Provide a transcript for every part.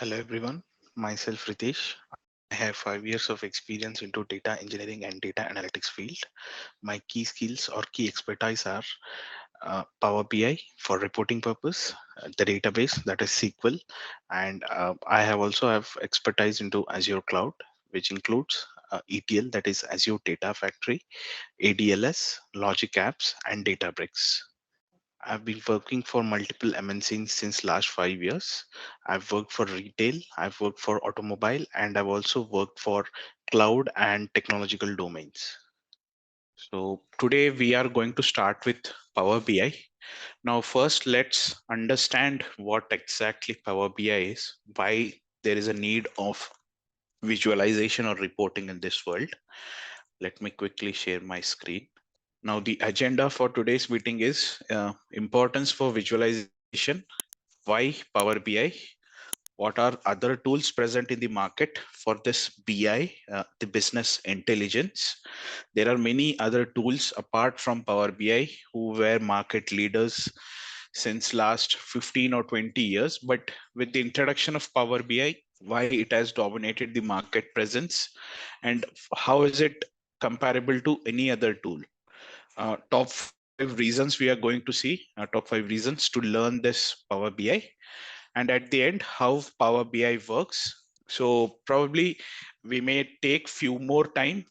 Hello everyone, myself Ritesh. I have 5 years of experience into data engineering and data analytics field. My key skills or key expertise are Power BI for reporting purpose, the database that is SQL, and I have also have expertise into Azure Cloud, which includes ETL, that is Azure Data Factory, ADLS, Logic Apps, and Databricks. I've been working for multiple MNCs since last 5 years. I've worked for retail, I've worked for automobile, and I've also worked for cloud and technological domains. So today we are going to start with Power BI. Now, first, let's understand what exactly Power BI is, why there is a need of visualization or reporting in this world. Let me quickly share my screen. Now, the agenda for today's meeting is importance for visualization, why Power BI, what are other tools present in the market for this BI, the business intelligence. There are many other tools apart from Power BI who were market leaders since last 15 or 20 years. But with the introduction of Power BI, why it has dominated the market presence and how is it comparable to any other tool. Top 5 reasons we are going to see, top 5 reasons to learn this Power BI, and at the end, how Power BI works. So probably we may take few more time.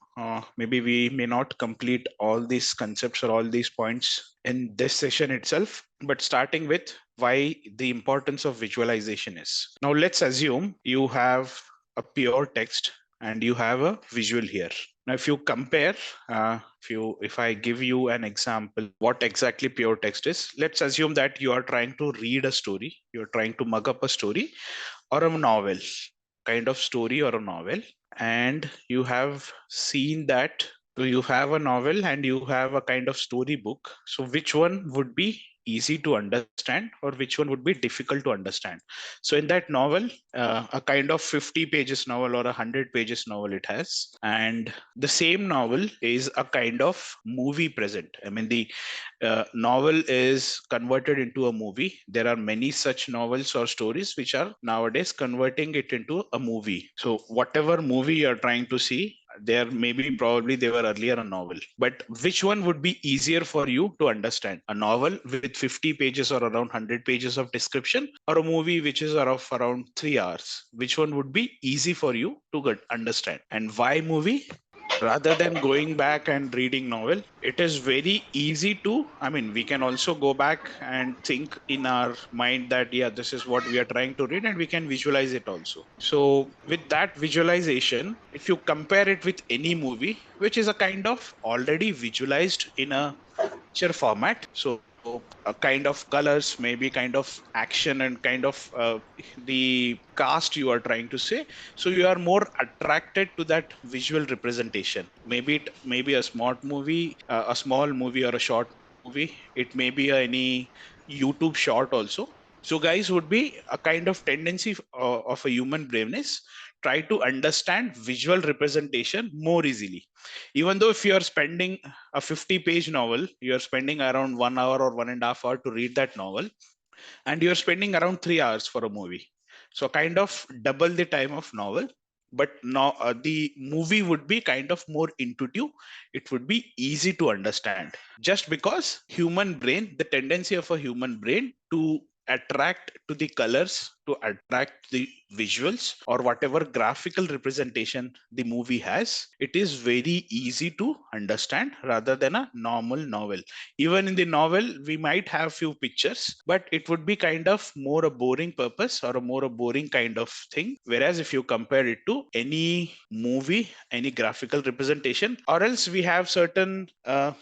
Maybe we may not complete all these concepts or all these points in this session itself, but starting with why the importance of visualization is. Now let's assume you have a pure text and you have a visual here. Now, if you compare, if I give you an example, what exactly pure text is, let's assume that you are trying to read a story, you're trying to mug up a story or a novel, kind of story or a novel, and you have seen that. So you have a novel and you have a kind of story book. So which one would be easy to understand or which one would be difficult to understand? So in that novel, a kind of 50 pages novel or 100 pages novel it has, and the same novel is a kind of movie present. I mean, the novel is converted into a movie. There are many such novels or stories which are nowadays converting it into a movie. So whatever movie you're trying to see, there maybe probably they were earlier a novel, but which one would be easier for you to understand? A novel with 50 pages or around 100 pages of description, or a movie which is of around 3 hours? Which one would be easy for you to understand? And why movie rather than going back and reading novel? It is very easy to, I mean, we can also go back and think in our mind that yeah, this is what we are trying to read, and we can visualize it also. So with that visualization, if you compare it with any movie which is a kind of already visualized in a picture format, so a kind of colors, maybe kind of action, and kind of the cast you are trying to say, so you are more attracted to that visual representation. Maybe it may be a smart movie, a small movie or a short movie. It may be any YouTube short also. So guys, would be a kind of tendency of a human brain is try to understand visual representation more easily. Even though if you are spending a 50-page novel, you are spending around 1 hour or 1.5 hour to read that novel, and you're spending around 3 hours for a movie. So kind of double the time of novel, but now the movie would be kind of more intuitive. It would be easy to understand, just because human brain, the tendency of a human brain to attract to the colors, to attract the visuals or whatever graphical representation the movie has, it is very easy to understand rather than a normal novel. Even in the novel we might have few pictures, but it would be kind of more a boring purpose or a more a boring kind of thing. Whereas if you compare it to any movie, any graphical representation, or else we have certain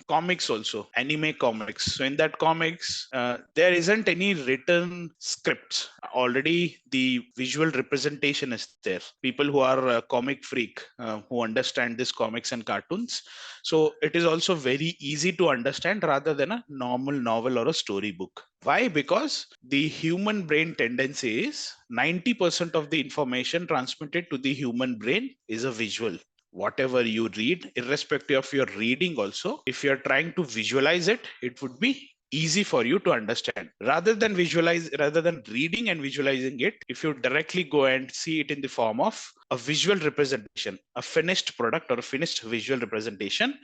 comics also, anime comics. So in that comics, there isn't any written scripts. Already the visual representation is there. People who are comic freak, who understand this comics and cartoons, so it is also very easy to understand rather than a normal novel or a storybook. Why? Because the human brain tendency is 90% of the information transmitted to the human brain is a visual. Whatever you read, irrespective of your reading also, if you're trying to visualize it, it would be easy for you to understand. Rather than reading and visualizing it, if you directly go and see it in the form of a visual representation, a finished product or a finished visual representation,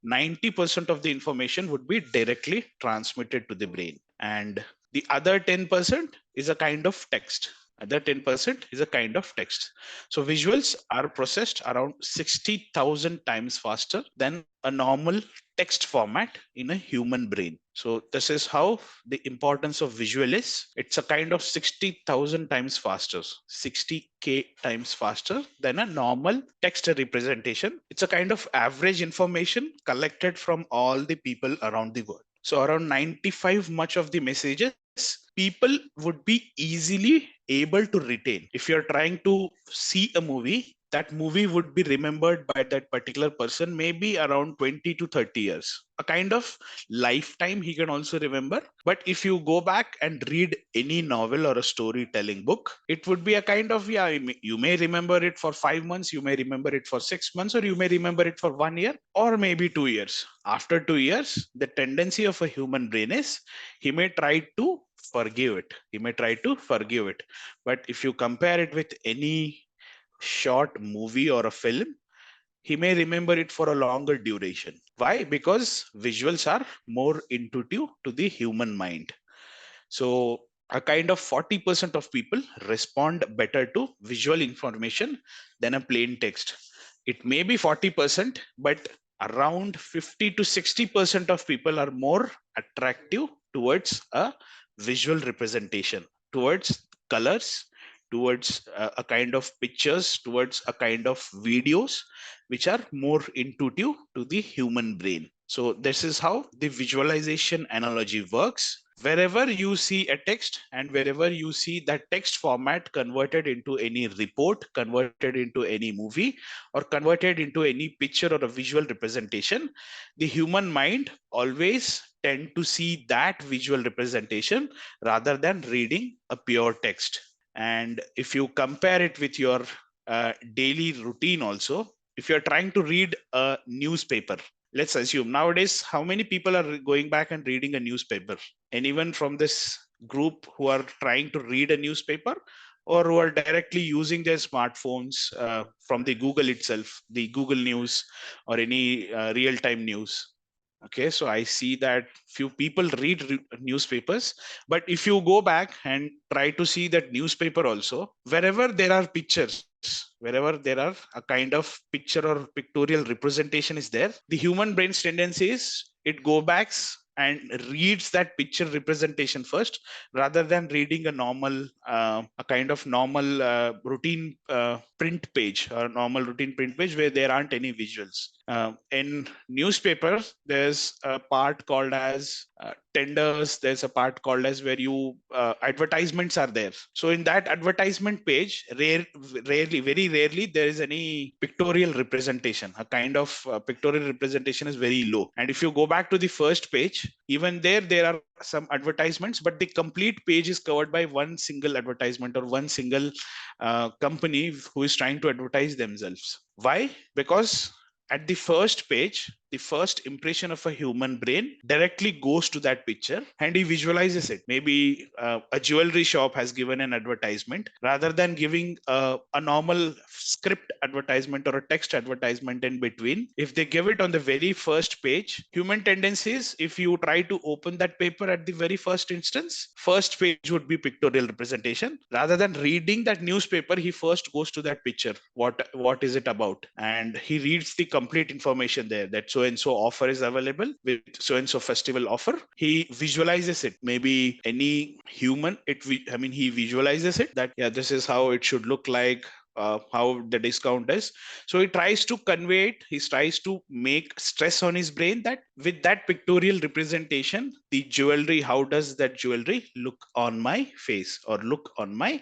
90% of the information would be directly transmitted to the brain. And the other 10% is a kind of text. Other 10% is a kind of text. So visuals are processed around 60,000 times faster than a normal text format in a human brain. So this is how the importance of visual is. It's a kind of 60,000 times faster, 60K times faster than a normal text representation. It's a kind of average information collected from all the people around the world. So around 95 much of the messages people would be easily able to retain. If you're trying to see a movie, that movie would be remembered by that particular person maybe around 20 to 30 years. A kind of lifetime he can also remember. But if you go back and read any novel or a storytelling book, it would be a kind of, yeah, you may remember it for 5 months, you may remember it for 6 months, or you may remember it for 1 year, or maybe 2 years. After 2 years, the tendency of a human brain is he may try to forgive it. He may try to forgive it. But if you compare it with any short movie or a film, he may remember it for a longer duration. Why? Because visuals are more intuitive to the human mind. So a kind of 40% of people respond better to visual information than a plain text. It may be 40%, but around 50 to 60% of people are more attractive towards a visual representation, towards colors, towards a kind of pictures, towards a kind of videos, which are more intuitive to the human brain. So this is how the visualization analogy works. Wherever you see a text and wherever you see that text format converted into any report, converted into any movie, or converted into any picture or a visual representation, the human mind always tend to see that visual representation rather than reading a pure text. And if you compare it with your daily routine also, if you're trying to read a newspaper, let's assume nowadays, how many people are going back and reading a newspaper? Anyone from this group who are trying to read a newspaper, or who are directly using their smartphones from the Google itself, the Google News, or any real-time news? Okay, so I see that few people read newspapers, but if you go back and try to see that newspaper also, wherever there are pictures, wherever there are a kind of picture or pictorial representation is there, the human brain's tendency is it go back and reads that picture representation first, rather than reading a normal a kind of normal routine print page, or normal routine print page where there aren't any visuals. In newspapers, there's a part called as tenders. There's a part called as where you advertisements are there. So in that advertisement page, very rarely, there is any pictorial representation. A kind of pictorial representation is very low. And if you go back to the first page, even there are some advertisements, but the complete page is covered by one single advertisement or one single company who is trying to advertise themselves. Why? Because at the first page, the first impression of a human brain directly goes to that picture and he visualizes it. Maybe a jewelry shop has given an advertisement, rather than giving a normal script advertisement or a text advertisement in between. If they give it on the very first page, human tendencies, if you try to open that paper at the very first instance, first page would be pictorial representation. Rather than reading that newspaper, he first goes to that picture. What is it about? And he reads the complete information there, that so and so offer is available with so and so festival offer. He visualizes it. Maybe any human, he visualizes it that, yeah, this is how it should look like, how the discount is. So he tries to convey it. He tries to make stress on his brain that with that pictorial representation, the jewelry, how does that jewelry look on my face, or look on my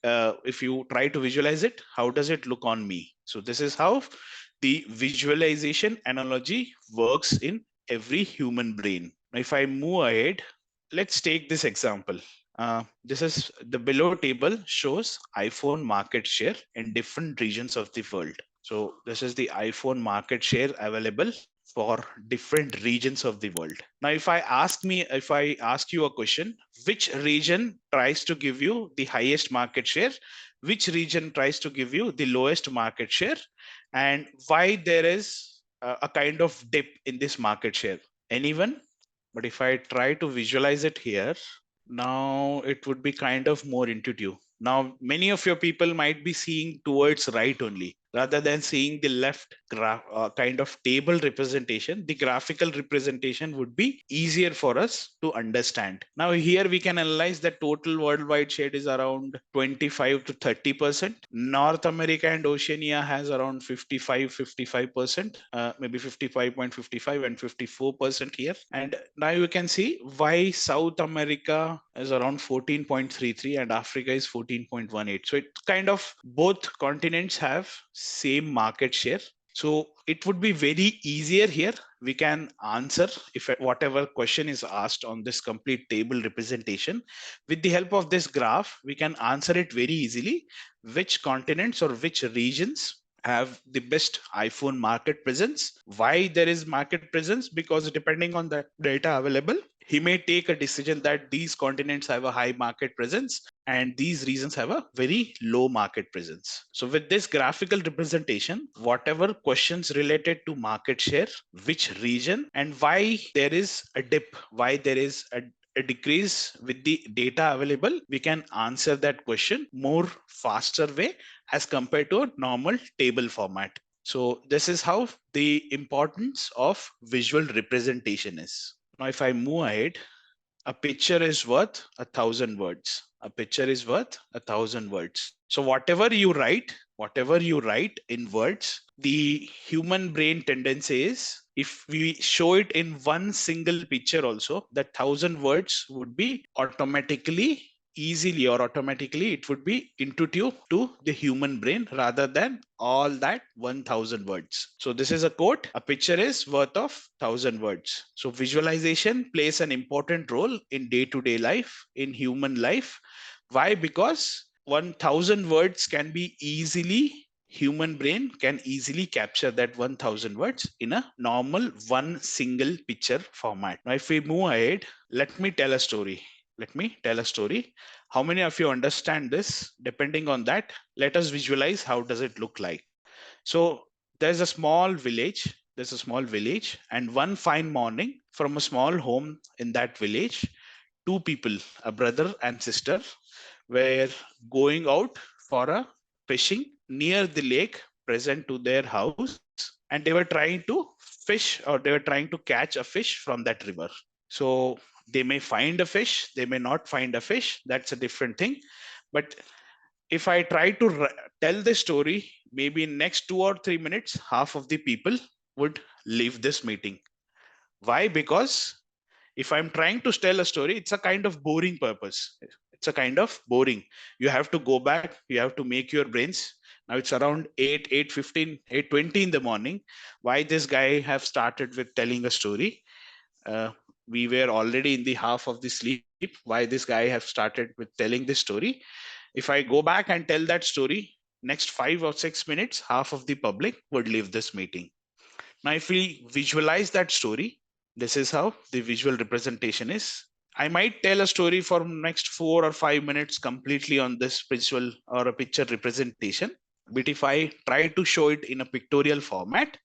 if you try to visualize it, how does it look on me? So this is how the visualization analogy works in every human brain. Now, if I move ahead, let's take this example. This is the below table shows iPhone market share in different regions of the world. So this is the iPhone market share available for different regions of the world. Now, if I ask you a question, which region tries to give you the highest market share? Which region tries to give you the lowest market share? And why there is a kind of dip in this market share? Anyone? But if I try to visualize it here, now it would be kind of more intuitive. Now, many of your people might be seeing towards right only rather than seeing the left kind of table representation. The graphical representation would be easier for us to understand. Now, here we can analyze that total worldwide share is around 25 to 30%. North America and Oceania has around 55%, maybe 55.55 and 54% here. And now you can see why South America is around 14.33 and Africa is 14.18. So it kind of both continents have same market share. So it would be very easier here. We can answer if whatever question is asked on this complete table representation. With the help of this graph, we can answer it very easily. Which continents or which regions have the best iPhone market presence? Why there is market presence? Because depending on the data available, he may take a decision that these continents have a high market presence and these regions have a very low market presence. So with this graphical representation, whatever questions related to market share, which region, and why there is a dip, why there is a decrease with the data available, we can answer that question more faster way as compared to a normal table format. So this is how the importance of visual representation is. Now, if I move ahead, a picture is worth 1,000 words. A picture is worth 1,000 words. So whatever you write in words, the human brain tendency is, if we show it in one single picture also, that 1,000 words would be automatically easily or automatically it would be intuitive to the human brain rather than all that 1,000 words. So this is a quote: a picture is worth of 1,000 words. So visualization plays an important role in day-to-day life, in human life. Why? Because 1,000 words can be easily, human brain can easily capture that 1,000 words in a normal one single picture format. Now if we move ahead, let me tell a story. How many of you understand this? Depending on that, let us visualize how does it look like. So there's a small village. And one fine morning, from a small home in that village, two people, a brother and sister, were going out for a fishing near the lake present to their house, and they were trying to fish, or they were trying to catch a fish from that river. So they may find a fish, they may not find a fish. That's a different thing. But if I try to tell the story, maybe in next 2 or 3 minutes, half of the people would leave this meeting. Why? Because if I'm trying to tell a story, it's a kind of boring purpose. It's a kind of boring. You have to go back, you have to make your brains. Now it's around 8, 8:15, 8:20 in the morning. Why this guy have started with telling a story? We were already in the half of the sleep. Why this guy have started with telling this story? If I go back and tell that story, next 5 or 6 minutes, half of the public would leave this meeting. Now, if we visualize that story, this is how the visual representation is. I might tell a story for next 4 or 5 minutes completely on this visual or a picture representation. But if I try to show it in a pictorial format,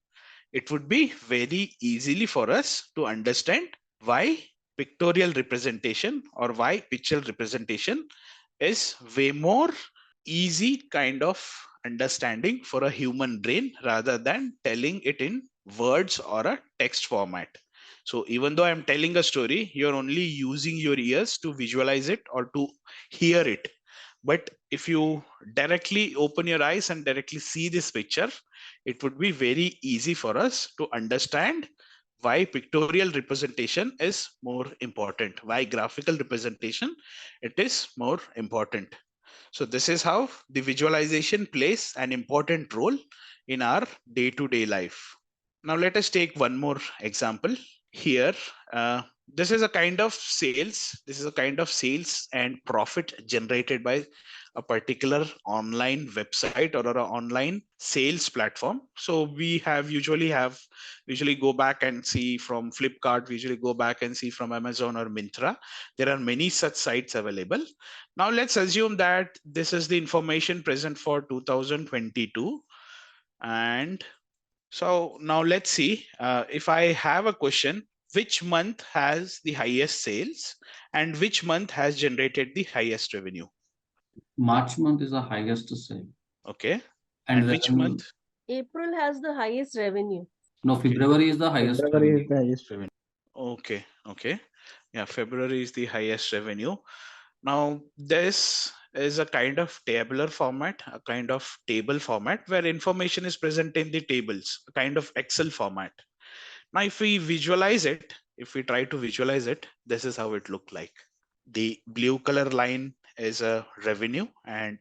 it would be very easily for us to understand why pictorial representation or why picture representation is way more easy kind of understanding for a human brain rather than telling it in words or a text format. So even though I'm telling a story, you're only using your ears to visualize it or to hear it. But if you directly open your eyes and directly see this picture, it would be very easy for us to understand why pictorial representation is more important, why graphical representation it is more important. So this is how the visualization plays an important role in our day-to-day life. Now let us take one more example here. this is a kind of sales. This is a kind of sales and profit generated by a particular online website or an online sales platform. So we have usually go back and see from Flipkart, we usually go back and see from Amazon or Myntra. There are many such sites available. Now let's assume that this is the information present for 2022. And so now let's see, if I have a question, which month has the highest sales and which month has generated the highest revenue? March month is the highest sale. Okay. And And which revenue, month? April has the highest revenue. no, Okay. February is the highest February revenue. is the highest revenue. Okay. Okay. Yeah, February is the highest revenue. Now, this is a kind of tabular format, a kind of table format where information is present in the tables, a kind of Excel format. Now, if we visualize it, if we try to visualize it, this is how it looked like. The blue color line is a revenue and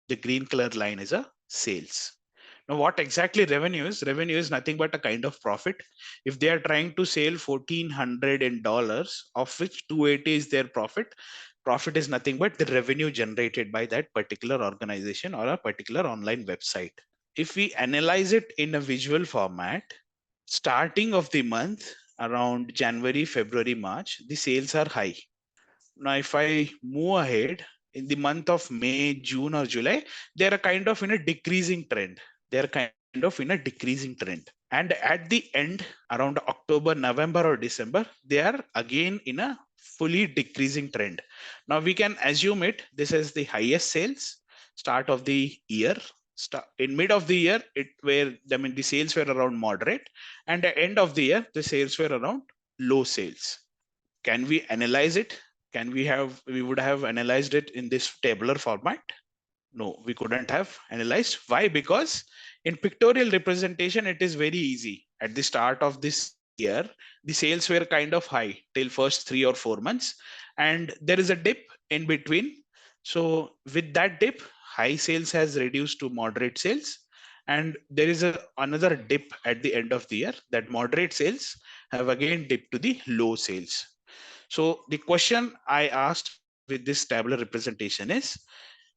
the green color line is a sales. Now, what exactly revenue is? Revenue is nothing but a kind of profit. If they are trying to sell 1,400 in dollars, of which 280 is their profit, profit is nothing but the revenue generated by that particular organization or a particular online website. If we analyze it in a visual format, starting of the month around January, February, March, the sales are high. Now, if I move ahead in the month of May, June, or July, they're a kind of in a decreasing trend. They're kind of in a decreasing trend. And at the end, around October, November, or December, they are again in a fully decreasing trend. Now, we can assume it. This is the highest sales start of the year. In mid of the year, the sales were around moderate, and at the end of the year, the sales were around low sales. Can we analyze it? We would have analyzed it in this tabular format? No, we couldn't have analyzed. Why? Because in pictorial representation, it is very easy. At the start of this year, the sales were kind of high till first 3 or 4 months, and there is a dip in between. So with that dip, high sales has reduced to moderate sales, and there is another dip at the end of the year. That moderate sales have again dipped to the low sales. So the question I asked with this tabular representation is,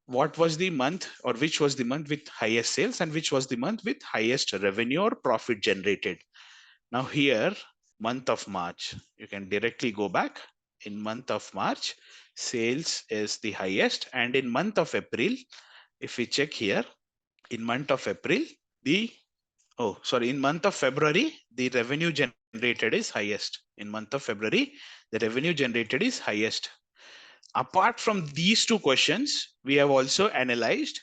what was the month or which was the month with highest sales and which was the month with highest revenue or profit generated? Now here, month of March, you can directly go back. In month of March, sales is the highest, and in month of April, if we check here, in month of April, in month of February, the revenue generated is highest. In month of February, the revenue generated is highest. Apart from these two questions, we have also analyzed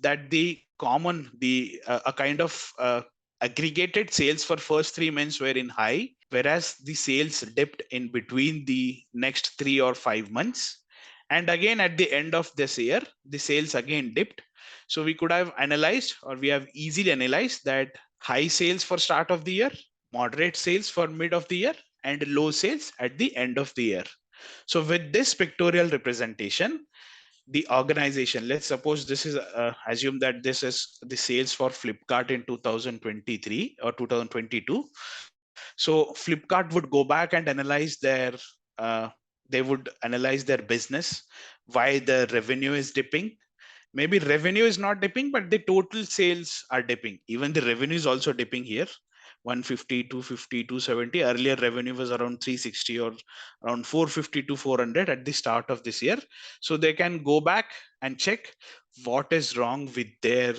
that the common, a kind of aggregated sales for first 3 months were in high, whereas the sales dipped in between the next 3 or 5 months. And again, at the end of this year, the sales again dipped. So we could have analyzed, or we have easily analyzed, that high sales for start of the year, moderate sales for mid of the year, and low sales at the end of the year. So with this pictorial representation, the organization, let's suppose this is, assume that this is the sales for Flipkart in 2023 or 2022. So Flipkart would go back and analyze they would analyze their business, why the revenue is dipping. Maybe revenue is not dipping, but the total sales are dipping. Even the revenue is also dipping here. 150, 250, 270. Earlier revenue was around 360 or around 450 to 400 at the start of this year. So they can go back and check what is wrong with their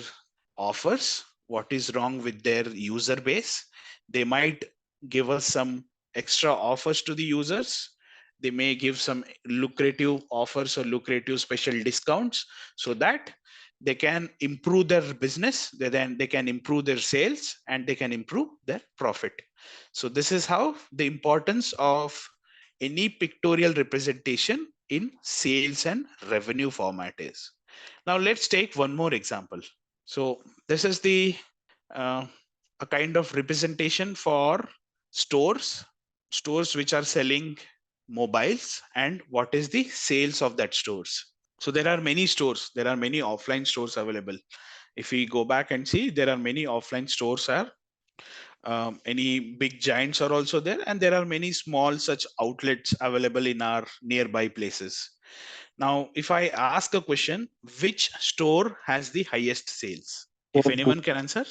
offers, what is wrong with their user base. They might give us some extra offers to the users. They may give some lucrative offers or lucrative special discounts so that they can improve their business, then they can improve their sales and they can improve their profit. So this is how the importance of any pictorial representation in sales and revenue format is. Now let's take one more example. So this is the a kind of representation for stores which are selling mobiles, and what is the sales of that stores. So there are many stores, there are many offline stores available. If we go back and see, there are many offline stores are any big giants are also there, and there are many small such outlets available in our nearby places. Now, if I ask a question, which store has the highest sales? If anyone can answer.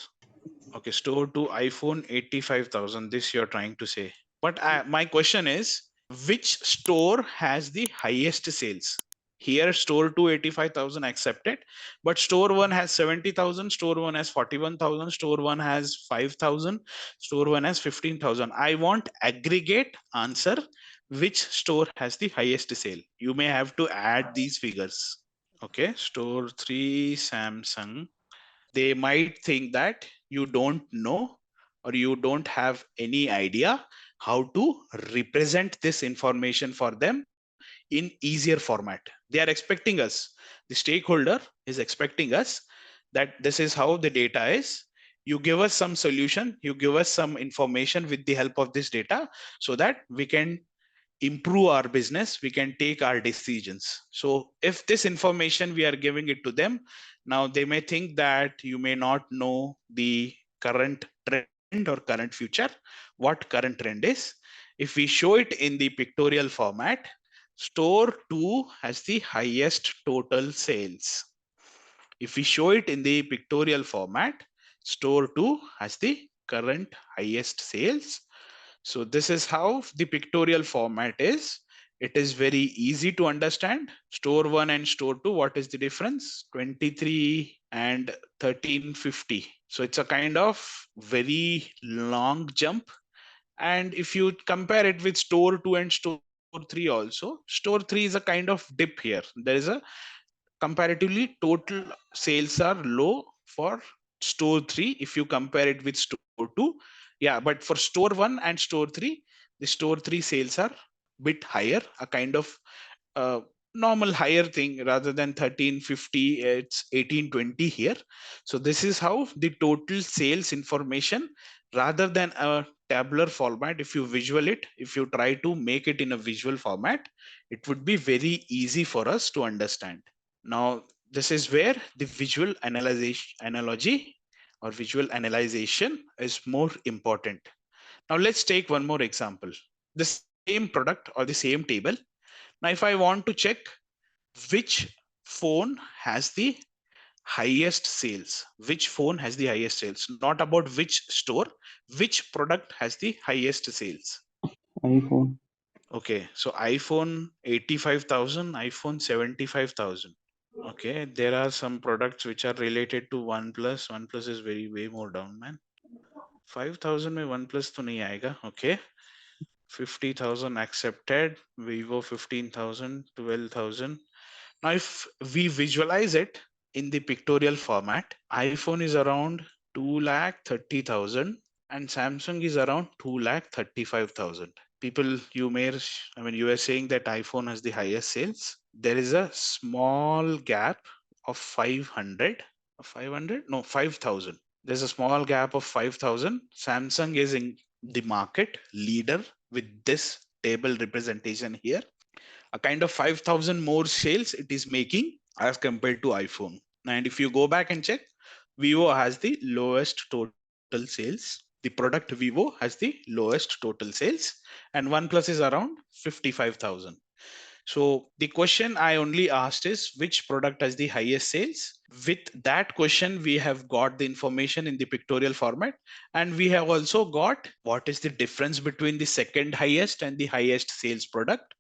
Okay, store to iPhone 85,000. This you're trying to say. But my question is, which store has the highest sales? Here, store to 85,000 accepted, but store one has 70,000, store one has 41,000, store one has 5,000, store one has 15,000. I want aggregate answer. Which store has the highest sale? You may have to add these figures. Okay, store 3, Samsung. They might think that you don't know or you don't have any idea how to represent this information for them in easier format. They are expecting us, the stakeholder is expecting us that this is how the data is. You give us some solution, you give us some information with the help of this data so that we can improve our business, we can take our decisions. So if this information we are giving it to them, now they may think that you may not know the current trend or current future, what current trend is. If we show it in the pictorial format, store 2 has the highest total sales. If we show it in the pictorial format, store 2 has the current highest sales. So this is how the pictorial format is. It is very easy to understand. Store 1 and store 2, what is the difference? 23 and 1350. So it's a kind of very long jump. And if you compare it with store 2 and store 3 also, store 3 is a kind of dip here. There is a comparatively total sales are low for store 3 if you compare it with store 2. Yeah, but for store 1 and store 3, the store 3 sales are bit higher, a kind of uh, normal higher thing. Rather than 1350, it's 1820 here. So this is how the total sales information, rather than a tabular format, if you visual it, if you try to make it in a visual format, it would be very easy for us to understand. Now, this is where the visual analogy or visual analyzation is more important. Now, let's take one more example. The same product or the same table. Now, if I want to check which phone has the highest sales, which phone has the highest sales, not about which store, which product has the highest sales. iPhone. Okay, so iPhone 85,000, iPhone 75,000. Okay, there are some products which are related to OnePlus. OnePlus is very way more down, man. 5,000 में OnePlus तो नहीं आएगा. Okay, 50,000 accepted. Vivo 15,000, 12,000. Now, if we visualize it in the pictorial format, iPhone is around 2,30,000 and Samsung is around 2,35,000. People, you were saying that iPhone has the highest sales. There is a small gap of 500. 500? No, 5,000. There's a small gap of 5,000. Samsung is in the market leader with this table representation here. A kind of 5,000 more sales it is making as compared to iPhone. And if you go back and check, Vivo has the lowest total sales. The product Vivo has the lowest total sales, and OnePlus is around 55,000. So the question I only asked is which product has the highest sales. With that question, we have got the information in the pictorial format, and we have also got what is the difference between the second highest and the highest sales product,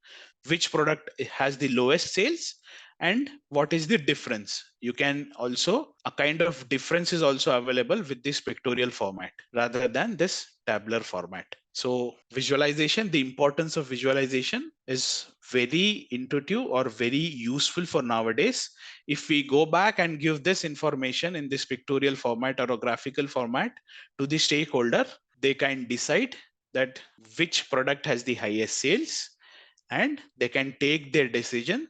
which product has the lowest sales, and what is the difference. You can also, a kind of difference is also available with this pictorial format rather than this tabular format. So visualization, the importance of visualization is very intuitive or very useful for nowadays. If we go back and give this information in this pictorial format or a graphical format to the stakeholder, they can decide that which product has the highest sales, and they can take their decision.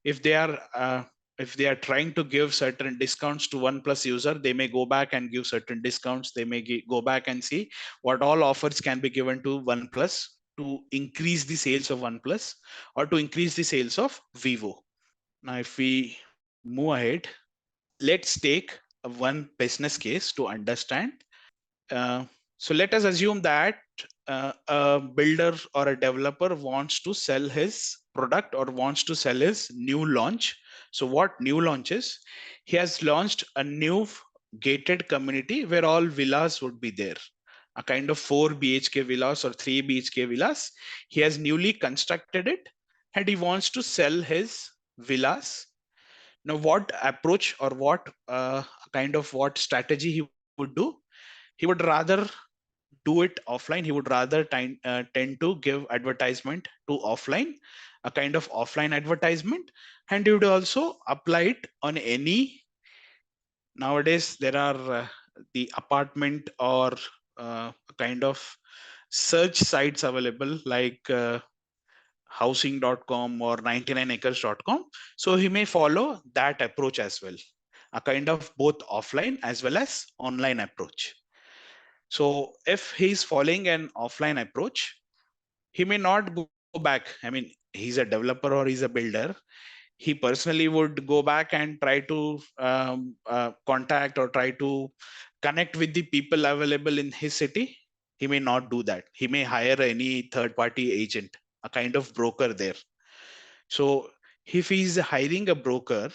If they are trying to give certain discounts to OnePlus user, they may go back and give certain discounts. They may go back and see what all offers can be given to OnePlus to increase the sales of OnePlus or to increase the sales of Vivo. Now, if we move ahead, let's take one business case to understand. So let us assume that a builder or a developer wants to sell his product or wants to sell his new launch. So what new launch is? He has launched a new gated community where all villas would be there. A kind of 4 BHK villas or 3 BHK villas. He has newly constructed it and he wants to sell his villas. Now, what approach or what what strategy he would do? He would rather do it offline. He would rather tend to give advertisement to offline, a kind of offline advertisement, and he would also apply it on any. Nowadays there are the apartment or kind of search sites available like housing.com or 99acres.com. So he may follow that approach as well, a kind of both offline as well as online approach. So if he's following an offline approach, he may not go back. I mean, he's a developer or he's a builder. He personally would go back and try to contact or try to connect with the people available in his city. He may not do that. He may hire any third party agent, a kind of broker there. So if he's hiring a broker,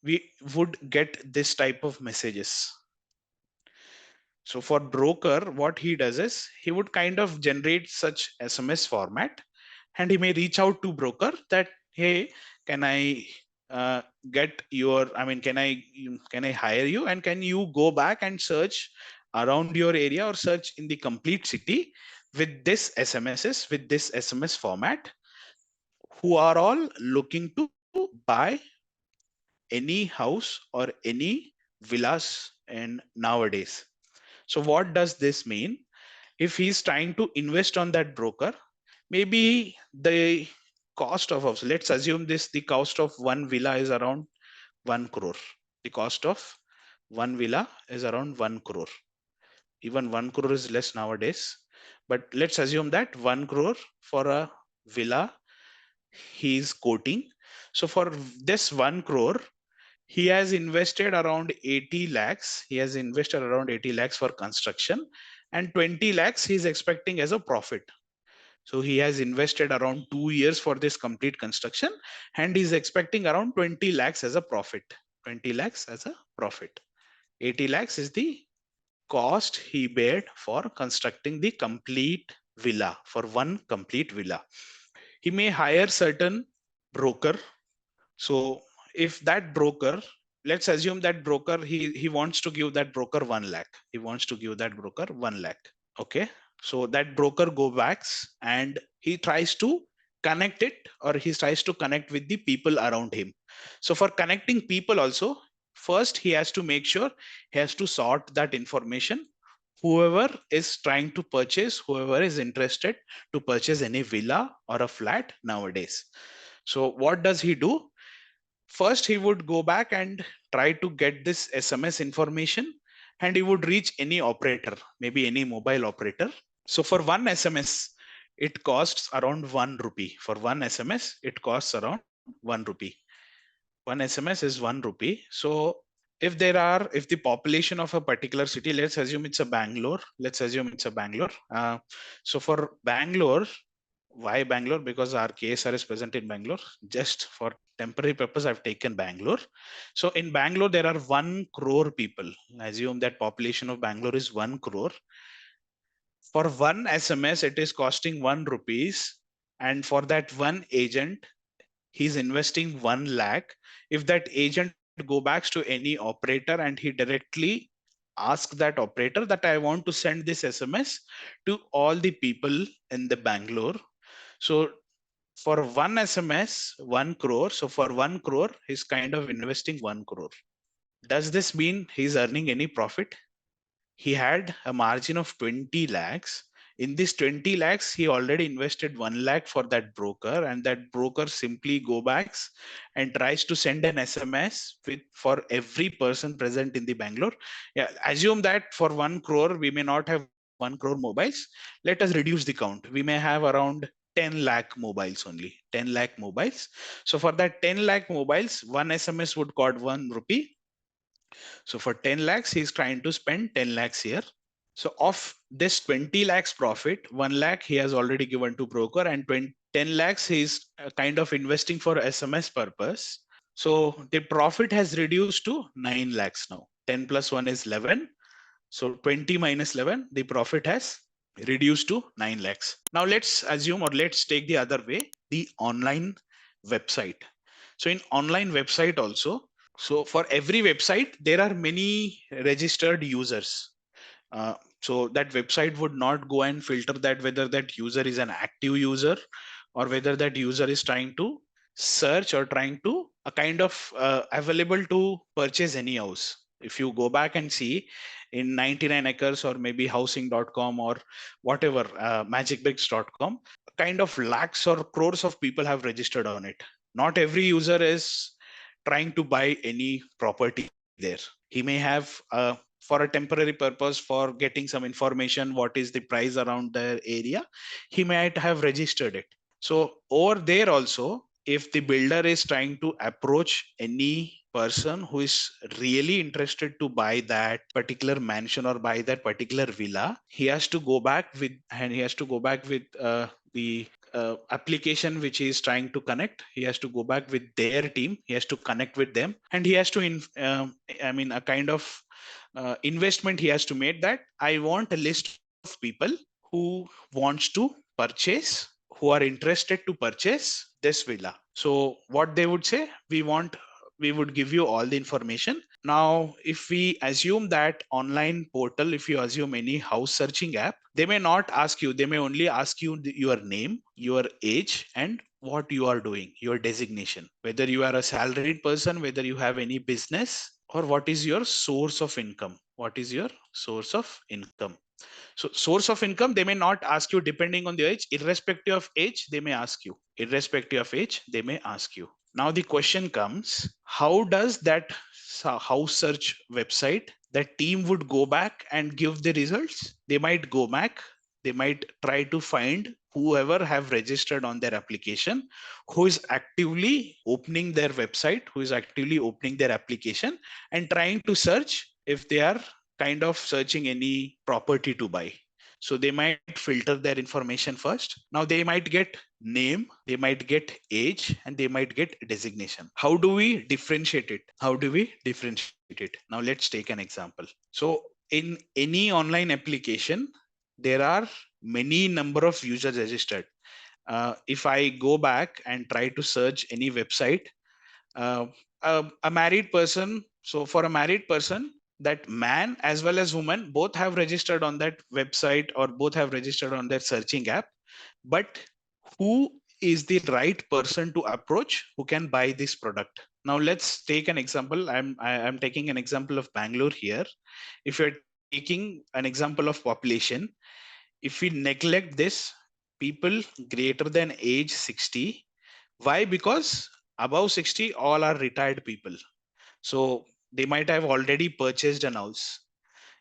we would get this type of messages. So for broker, what he does is he would kind of generate such SMS format, and he may reach out to broker that, hey, can I get your, I mean, can I hire you, and can you go back and search around your area or search in the complete city with this SMSs, with this SMS format, who are all looking to buy any house or any villas in nowadays. So what does this mean? If he's trying to invest on that broker, maybe the cost of house, let's assume the cost of one villa is around 1 crore. The cost of one villa is around 1 crore. Even 1 crore is less nowadays, but let's assume that 1 crore for a villa he's quoting. So for this 1 crore, he has invested around 80 lakhs. He has invested around 80 lakhs for construction, and 20 lakhs he's expecting as a profit. So he has invested around 2 years for this complete construction, and he's expecting around 20 lakhs as a profit. 20 lakhs as a profit. 80 lakhs is the cost he paid for constructing the complete villa, for one complete villa. He may hire certain broker. So if that broker, let's assume that broker, he wants to give that broker 1 lakh. He wants to give that broker 1 lakh. Okay. So that broker go backs and he tries to connect it, or he tries to connect with the people around him. So for connecting people also, first he has to make sure he has to sort that information. Whoever is trying to purchase, whoever is interested to purchase any villa or a flat nowadays. So what does he do? First, he would go back and try to get this SMS information, and he would reach any operator, maybe any mobile operator. So for one SMS, it costs around 1 rupee. For one SMS, it costs around 1 rupee. One SMS is 1 rupee. So if the population of a particular city, let's assume it's a Bangalore. Let's assume it's a Bangalore. So for Bangalore, why Bangalore? Because our KSR is present in Bangalore. Just for temporary purpose, I've taken Bangalore. So in Bangalore, there are 1 crore people. Assume that population of Bangalore is 1 crore. For one SMS, it is costing 1 rupees. And for that one agent, he's investing 1 lakh. If that agent go back to any operator and he directly asks that operator that I want to send this SMS to all the people in the Bangalore. So for one SMS, 1 crore. So for 1 crore, he's kind of investing 1 crore. Does this mean he's earning any profit? He had a margin of 20 lakhs. In this 20 lakhs, he already invested 1 lakh for that broker, and that broker simply go back and tries to send an SMS for every person present in the Bangalore. Yeah, assume that for 1 crore, we may not have 1 crore mobiles. Let us reduce the count. We may have around 10 lakh mobiles only, 10 lakh mobiles. So for that 10 lakh mobiles, one SMS would cost 1 rupee. So for 10 lakhs, he's trying to spend 10 lakhs here. So of this 20 lakhs profit, 1 lakh he has already given to broker, and 10 lakhs he's kind of investing for SMS purpose. So the profit has reduced to 9 lakhs now. 10 plus 1 is 11. So 20 minus 11, the profit has reduced to 9 lakhs. Now let's assume, or let's take the other way, the online website. So in online website also, so for every website, there are many registered users. So that website would not go and filter that whether that user is an active user or whether that user is trying to search or trying to a kind of available to purchase any house. If you go back and see in 99 acres or maybe housing.com or whatever, magicbricks.com, kind of lakhs or crores of people have registered on it. Not every user is trying to buy any property there. He may have for a temporary purpose, for getting some information what is the price around the area, he might have registered it. So over there also, if the builder is trying to approach any person who is really interested to buy that particular mansion or buy that particular villa, he has to go back with the application which he is trying to connect. He has to go back with their team, he has to connect with them, and he has to a kind of investment he has to make, that I want a list of people who wants to purchase, who are interested to purchase this villa. So what they would say, we would give you all the information. Now if we assume that online portal, if you assume any house searching app, they may not ask you, they may only ask you your name, your age, and what you are doing, your designation, whether you are a salaried person, whether you have any business, or what is your source of income. What is your source of income? So source of income, they may not ask you depending on the age. Irrespective of age, they may ask you. Irrespective of age, they may ask you. Now the question comes, how does that house search website, that team would go back and give the results? They might go back, they might try to find whoever have registered on their application, who is actively opening their website, who is actively opening their application and trying to search if they are kind of searching any property to buy. So they might filter their information first. Now they might get name, they might get age, and they might get designation. How do we differentiate it? How do we differentiate it? Now let's take an example. So in any online application, there are many number of users registered. If I go back and try to search any website, a married person, so for a married person, that man as well as woman both have registered on that website or both have registered on their searching app, but who is the right person to approach who can buy this product? Now let's take an example. I'm taking an example of Bangalore here. If you're taking an example of population, if we neglect this, people greater than age 60. Why? Because above 60 all are retired people. So they might have already purchased an house,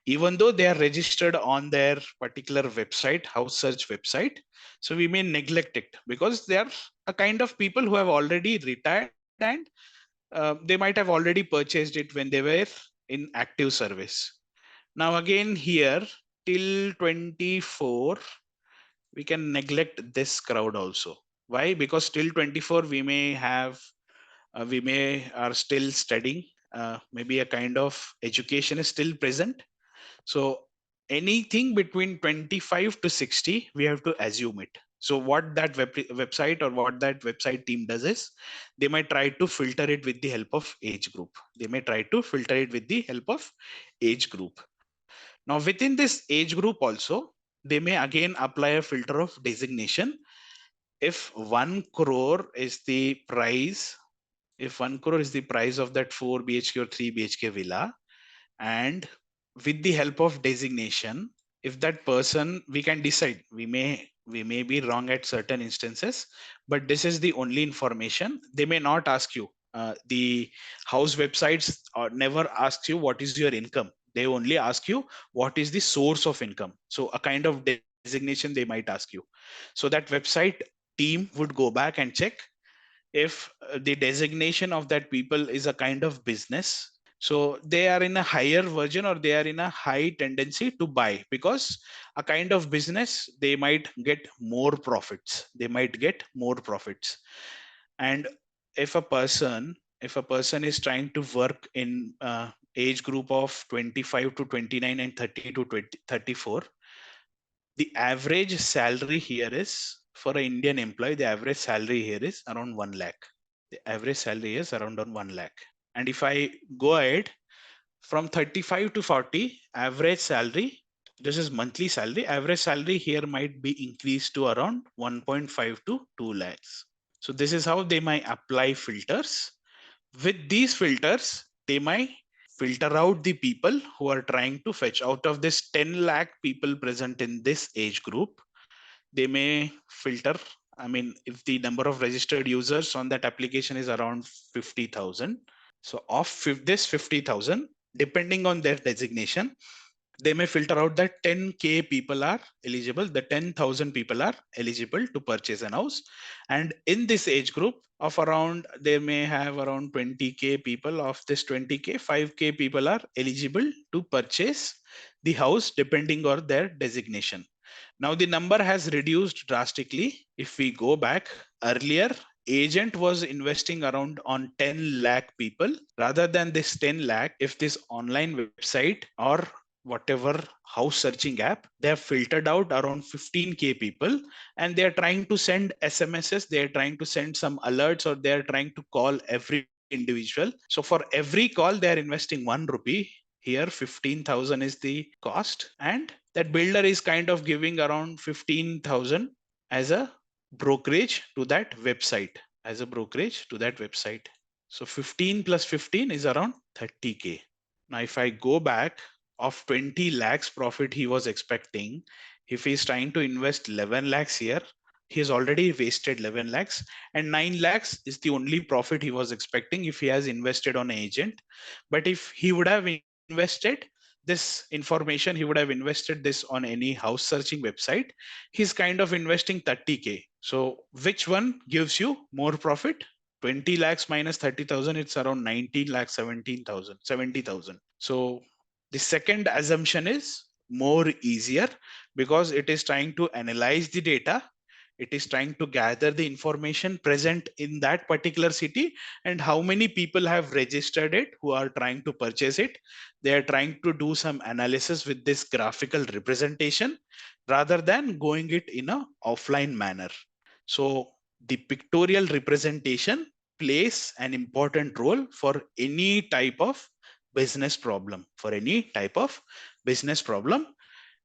even though they are registered on their particular website, house search website. So we may neglect it because they are a kind of people who have already retired, and they might have already purchased it when they were in active service. Now again here, till 24, we can neglect this crowd also. Why? Because till 24 we may have we may are still studying, maybe a kind of education is still present. So anything between 25 to 60, we have to assume it. So what that website or what that website team does is, they might try to filter it with the help of age group. They may try to filter it with the help of age group. Now within this age group also, they may again apply a filter of designation. If 1 crore is the price, if 1 crore is the price of that 4 BHK or 3 BHK villa, and with the help of designation, if that person, we can decide, we may be wrong at certain instances, but this is the only information. They may not ask you, the house websites never ask you what is your income. They only ask you what is the source of income. So a kind of designation they might ask you. So that website team would go back and check if the designation of that people is a kind of business, So they are in a higher version, or they are in a high tendency to buy, because a kind of business, they might get more profits. They might get more profits. And if a person is trying to work in age group of 25 to 29 and 30 to 34, the average salary here is, for an Indian employee, the average salary here is around 1 lakh. The average salary is around on 1 lakh. And if I go ahead from 35 to 40, average salary, this is monthly salary, average salary here might be increased to around 1.5 to 2 lakhs. So this is how they might apply filters. With these filters, they might filter out the people who are trying to fetch. Out of this 10 lakh people present in this age group, they may filter. I mean, if the number of registered users on that application is around 50,000, so of this 50,000, depending on their designation, they may filter out that 10K people are eligible, the 10,000 people are eligible to purchase an house. And in this age group of around, they may have around 20K people. Of this 20K, 5K people are eligible to purchase the house depending on their designation. Now the number has reduced drastically. If we go back earlier, agent was investing around on 10 lakh people. Rather than this 10 lakh, if this online website or whatever house searching app, they have filtered out around 15K people, and they are trying to send SMSs, they are trying to send some alerts, or they are trying to call every individual. So for every call, they are investing 1 rupee. Here 15,000 is the cost, and that builder is kind of giving around 15,000 as a brokerage to that website, So 15 plus 15 is around 30K. Now if I go back, of 20 lakhs profit he was expecting, if he's trying to invest 11 lakhs here, he has already wasted 11 lakhs, and 9 lakhs is the only profit he was expecting if he has invested on agent. But if he would have invested this information, he would have invested this on any house searching website, he's kind of investing 30K. So which one gives you more profit? 20 lakhs minus 30,000, it's around 19 lakhs, 70,000. So the second assumption is more easier, because it is trying to analyze the data. It is trying to gather the information present in that particular city, and how many people have registered it who are trying to purchase it. They are trying to do some analysis with this graphical representation rather than going it in a offline manner. So the pictorial representation plays an important role for any type of business problem.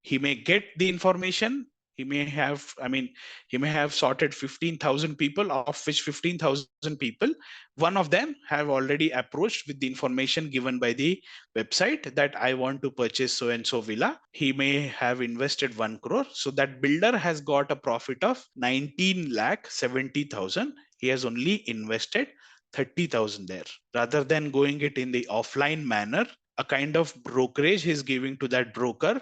He may get the information. He may have sorted 15,000 people, of which 15,000 people, one of them have already approached with the information given by the website that I want to purchase so and so villa. He may have invested 1 crore. So that builder has got a profit of 19 lakh 70,000. He has only invested 30,000 there. Rather than going it in the offline manner, a kind of brokerage he's giving to that broker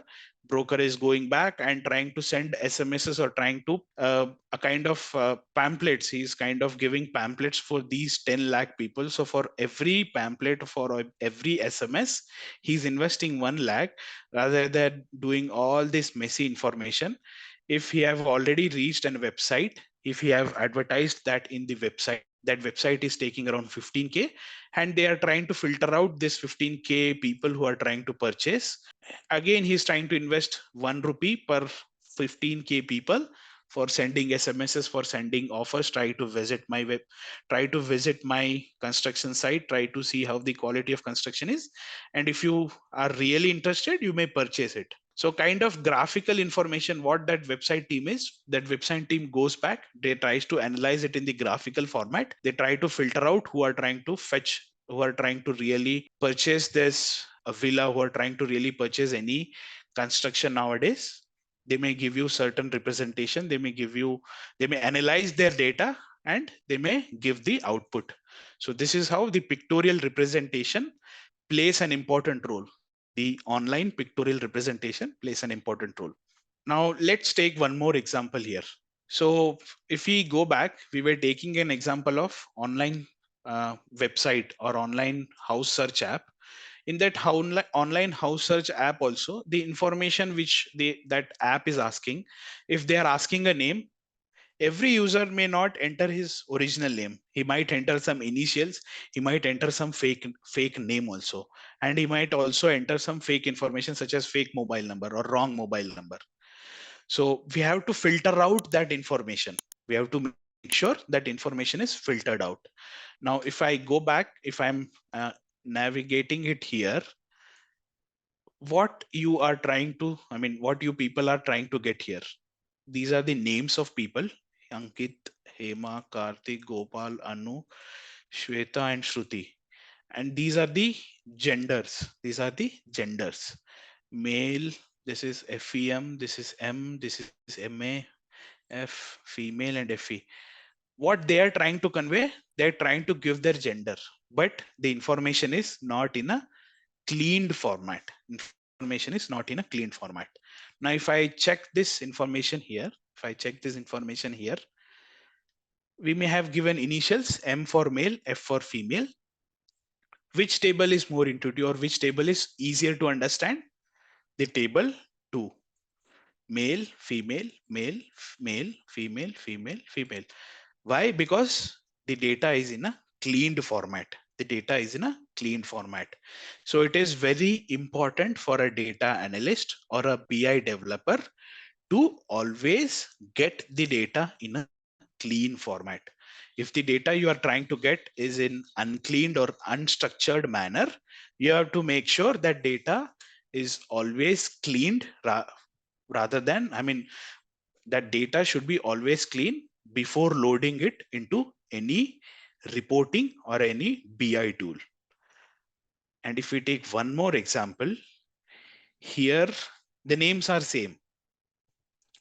is going back and trying to send SMSs, or trying to a kind of pamphlets. He's kind of giving pamphlets for these 10 lakh people. So for every pamphlet, for every SMS, he's investing 1 lakh, rather than doing all this messy information. If he have already reached a website, if he have advertised that in the website, that website is taking around 15K, and they are trying to filter out this 15K people who are trying to purchase. Again, he's trying to invest 1 rupee per 15K people for sending SMSs, for sending offers. Try to visit my construction site, try to see how the quality of construction is, and if you are really interested, you may purchase it. So kind of graphical information, what that website team goes back, they tries to analyze it in the graphical format. They try to filter out who are trying to really purchase this a villa, who are trying to really purchase any construction nowadays. They may give you certain representation. They may analyze their data, and they may give the output. So this is how the pictorial representation plays an important role. The online pictorial representation plays an important role. Now let's take one more example here. So if we go back, we were taking an example of online website or online house search app. In that online house search app also, the information which that app is asking, if they are asking a name, every user may not enter his original name. He might enter some initials, he might enter some fake name also, and he might also enter some fake information such as fake mobile number or wrong mobile number. So we have to filter out that information. We have to make sure that information is filtered out. Now if I go back, if I'm navigating it here, what you are trying to, I mean, what you people are trying to get here, these are the names of people: Ankit, Hema, Karthik, Gopal, Anu, Shweta, and Shruti. And these are the genders. These are the genders. Male, this is FEM, this is M, this is MA, F, female, and FE. What they are trying to convey, they're trying to give their gender, but the information is not in a cleaned format. Information is not in a clean format. Now, if I check this information here, if I check this information here, we may have given initials M for male, F for female. Which table is more intuitive, or which table is easier to understand? The table 2. Male, female, male, male, female, female, female. Why? Because the data is in a cleaned format. The data is in a cleaned format. So it is very important for a data analyst or a BI developer to always get the data in a clean format. If the data you are trying to get is in uncleaned or unstructured manner, you have to make sure that data is always cleaned rather than, I mean, that data should be always clean before loading it into any reporting or any BI tool. And if we take one more example, here the names are same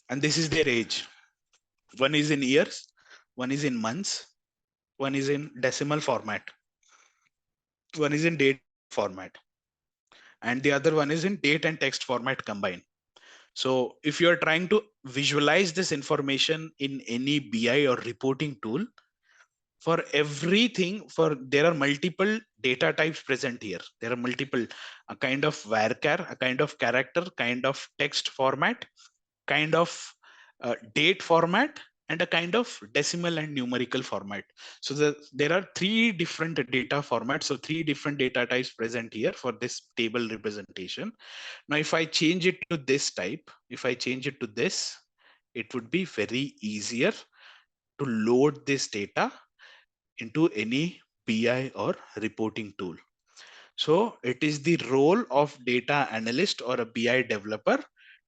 and this is their age. One is in years, one is in months, one is in decimal format, one is in date format, and the other one is in date and text format combined. So if you're trying to visualize this information in any BI or reporting tool, for everything, for there are multiple data types present here. There are multiple, a kind of varchar, a kind of character, kind of text format, kind of date format, and a kind of decimal and numerical format. So there are 3 different data formats, so 3 different data types present here for this table representation. Now if I change it to this type, if I change it to this, it would be very easier to load this data into any BI or reporting tool. So it is the role of data analyst or a BI developer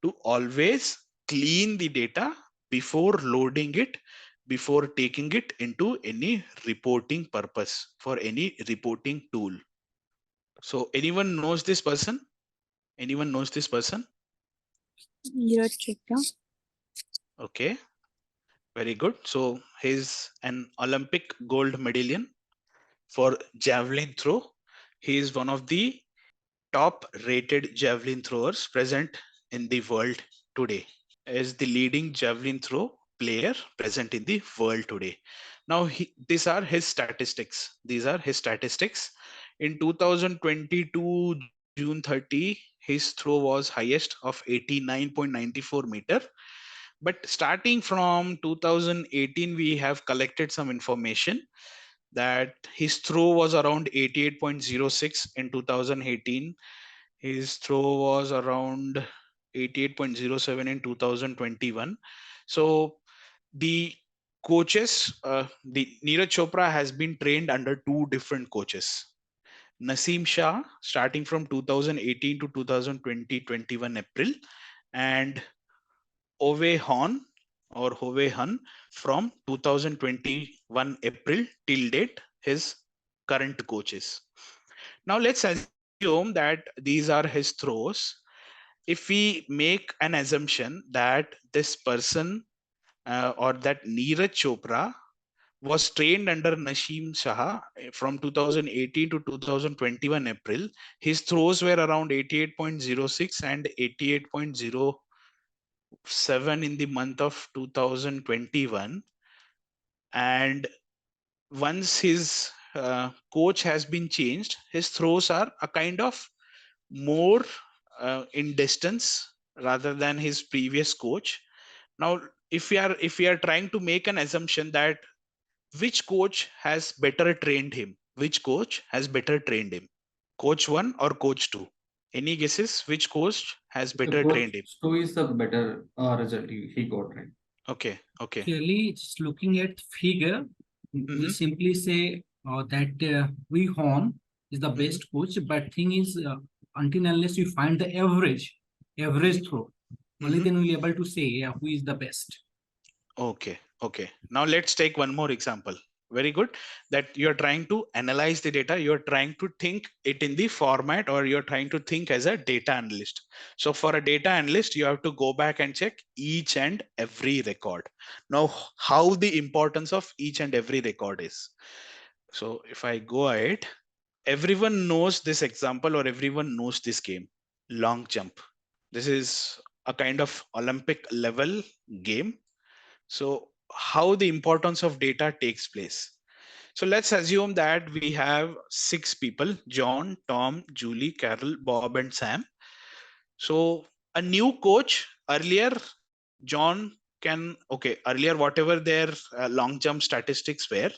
to always clean the data before loading it, before taking it into any reporting purpose for any reporting tool. So anyone knows this person? Anyone knows this person? Neeraj Chopra. Okay, very good. So he's an Olympic gold medallion for javelin throw. He is one of the top rated javelin throwers present in the world today, is the leading javelin throw player present in the world today. Now, these are his statistics. These are his statistics. In 2022, June 30, his throw was highest of 89.94 meter. But starting from 2018, we have collected some information that his throw was around 88.06 in 2018. His throw was around 88.07 in 2021. So the coaches, the Neeraj Chopra has been trained under 2 different coaches. Naseem Shah, starting from 2018 to 2020-21 April, and Ove Hon or Hove Han from 2021 April till date, his current coaches. Now let's assume that these are his throws. If we make an assumption that this person or that Neeraj Chopra was trained under Naseem Shah from 2018 to 2021 April, his throws were around 88.06 and 88.07 in the month of 2021. And once his coach has been changed. His throws are a kind of more in distance rather than his previous coach. Now, if we are trying to make an assumption that which coach has better trained him, which coach has better trained him, coach 1 or coach 2? Any guesses which coach has The better coach trained him? two is the better result he got, right? Okay. Clearly, just looking at figure, we simply say that we Horn is the best coach, but thing is, until unless you find the average throw, only then we'll be able to say who is the best. Okay. Now let's take one more example. Very good. That you're trying to analyze the data, you're trying to think it in the format, or you're trying to think as a data analyst. So for a data analyst, you have to go back and check each and every record. Now, how the importance of each and every record is. So if I go ahead, everyone knows this example or everyone knows this game, long jump. This is a kind of Olympic level game. So how the importance of data takes place. So let's assume that we have 6 people: John, Tom, Julie, Carol, Bob, and Sam. So a new coach, earlier John can, okay, earlier whatever their long jump statistics were,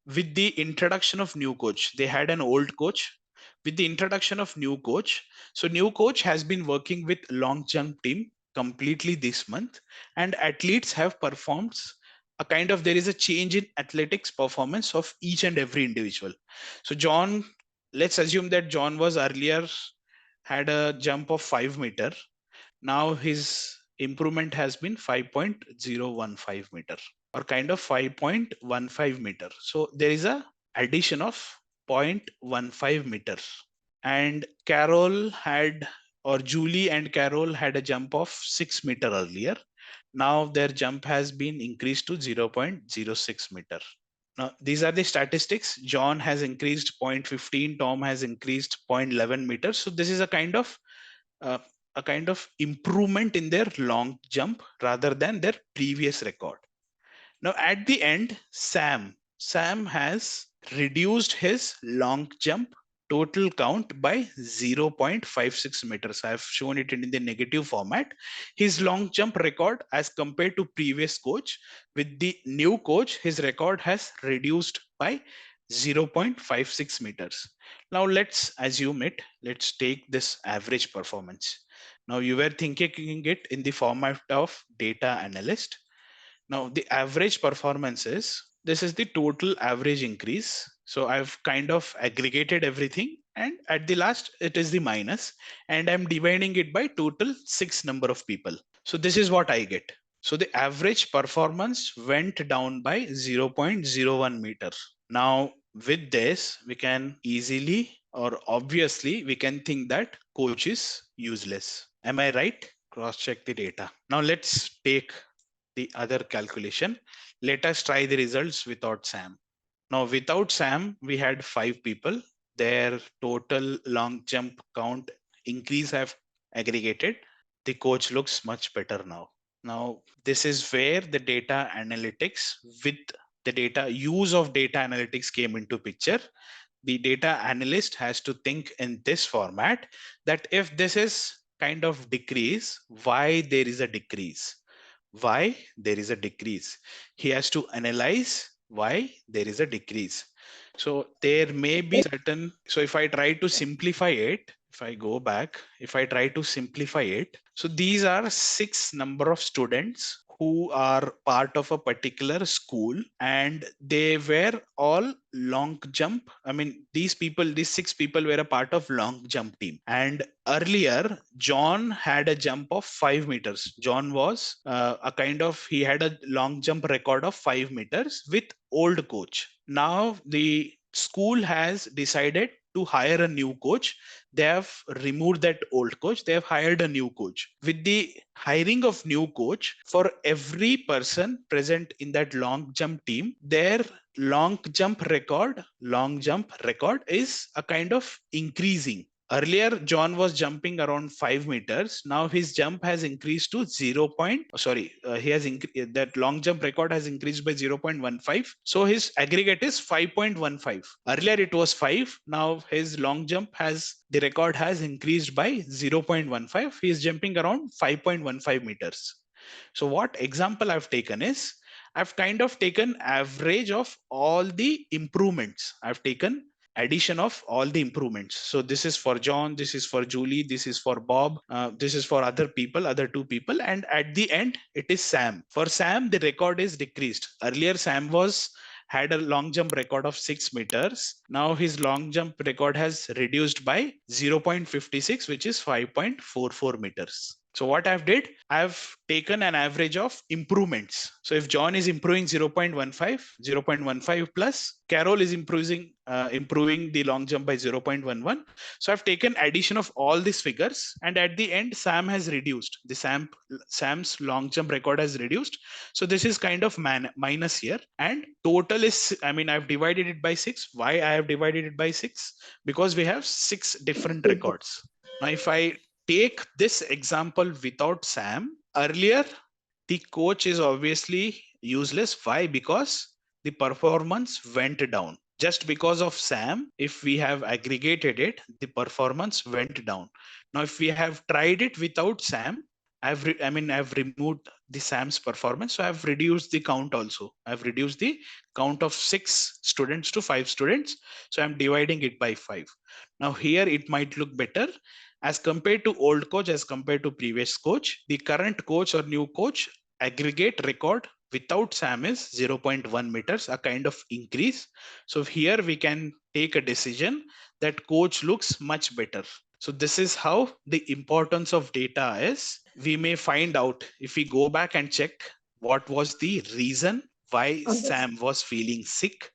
with the introduction of new coach, they had an old coach. With the introduction of new coach, so new coach has been working with long jump team completely this month, and athletes have performed a kind of, there is a change in athletics performance of each and every individual. So John, let's assume that John was earlier had a jump of 5 meter. Now his improvement has been 5.015 meter, or kind of 5.15 meter. So there is a addition of 0.15 meter. And Carol had, or Julie and Carol had a jump of 6 meter earlier. Now their jump has been increased to 0.06 meter. Now these are the statistics. John has increased 0.15, Tom has increased 0.11 meters. So this is uh, a kind of improvement in their long jump rather than their previous record. Now at the end, Sam has reduced his long jump total count by 0.56 meters. I have shown it in the negative format. His long jump record as compared to previous coach, with the new coach, his record has reduced by 0.56 meters. Now let's assume it. Let's take this average performance. Now you were thinking it in the format of data analyst. Now the average performance is, this is the total average increase. So I've kind of aggregated everything, and at the last it is the minus, and I'm dividing it by total 6 number of people. So this is what I get. So the average performance went down by 0.01 meter. Now with this, we can easily, or obviously we can think that coach is useless. Am I right? Cross check the data. Now let's take the other calculation. Let us try the results without Sam. Now without Sam, we had 5 people. Their total long jump count increase have aggregated. The coach looks much better now. Now this is where the data analytics with the data use of data analytics came into picture. The data analyst has to think in this format, that if this is kind of decrease, why there is a decrease? Why there is a decrease? He has to analyze why there is a decrease. So there may be certain, so if I try to simplify it, if I go back, if I try to simplify it, so these are 6 number of students who are part of a particular school, and they were all long jump. I mean, these 6 people were a part of long jump team. And earlier, John had a jump of 5 meters. John was a kind of, he had a long jump record of 5 meters with old coach. Now the school has decided to hire a new coach. They have removed that old coach. They have hired a new coach. With the hiring of new coach, for every person present in that long jump team, their long jump record is a kind of increasing. Earlier, John was jumping around 5 meters. Now his jump has increased to 0. He has that long jump record has increased by 0.15. So his aggregate is 5.15. Earlier it was 5. Now his long jump the record has increased by 0.15. He is jumping around 5.15 meters. So what example I've taken is, I've kind of taken average of all the improvements. I've taken addition of all the improvements. So this is for John, this is for Julie, this is for Bob, this is for other two people, and at the end it is Sam. For Sam, the record is decreased. Earlier Sam had a long jump record of 6 meters. Now his long jump record has reduced by 0.56, which is 5.44 meters. So what I've taken an average of improvements. So if John is improving 0.15 plus, Carol is improving the long jump by 0.11. So I've taken addition of all these figures, and at the end, Sam has reduced. Sam's long jump record has reduced. So this is kind of minus here, and total is, I've divided it by 6. Why I have divided it by 6? Because we have 6 different records. Now, if I take this example without Sam, earlier the coach is obviously useless. Why? Because the performance went down. Just because of Sam, if we have aggregated it, the performance went down. Now, if we have tried it without Sam, I've removed the Sam's performance, so I've reduced the count also. I've reduced the count of 6 students to 5 students, so I'm dividing it by 5. Now here it might look better. As compared to old coach, as compared to previous coach, the current coach or new coach aggregate record without Sam is 0.1 meters, a kind of increase. So here we can take a decision that coach looks much better. So this is how the importance of data is. We may find out if we go back and check what was the reason why Sam was feeling sick.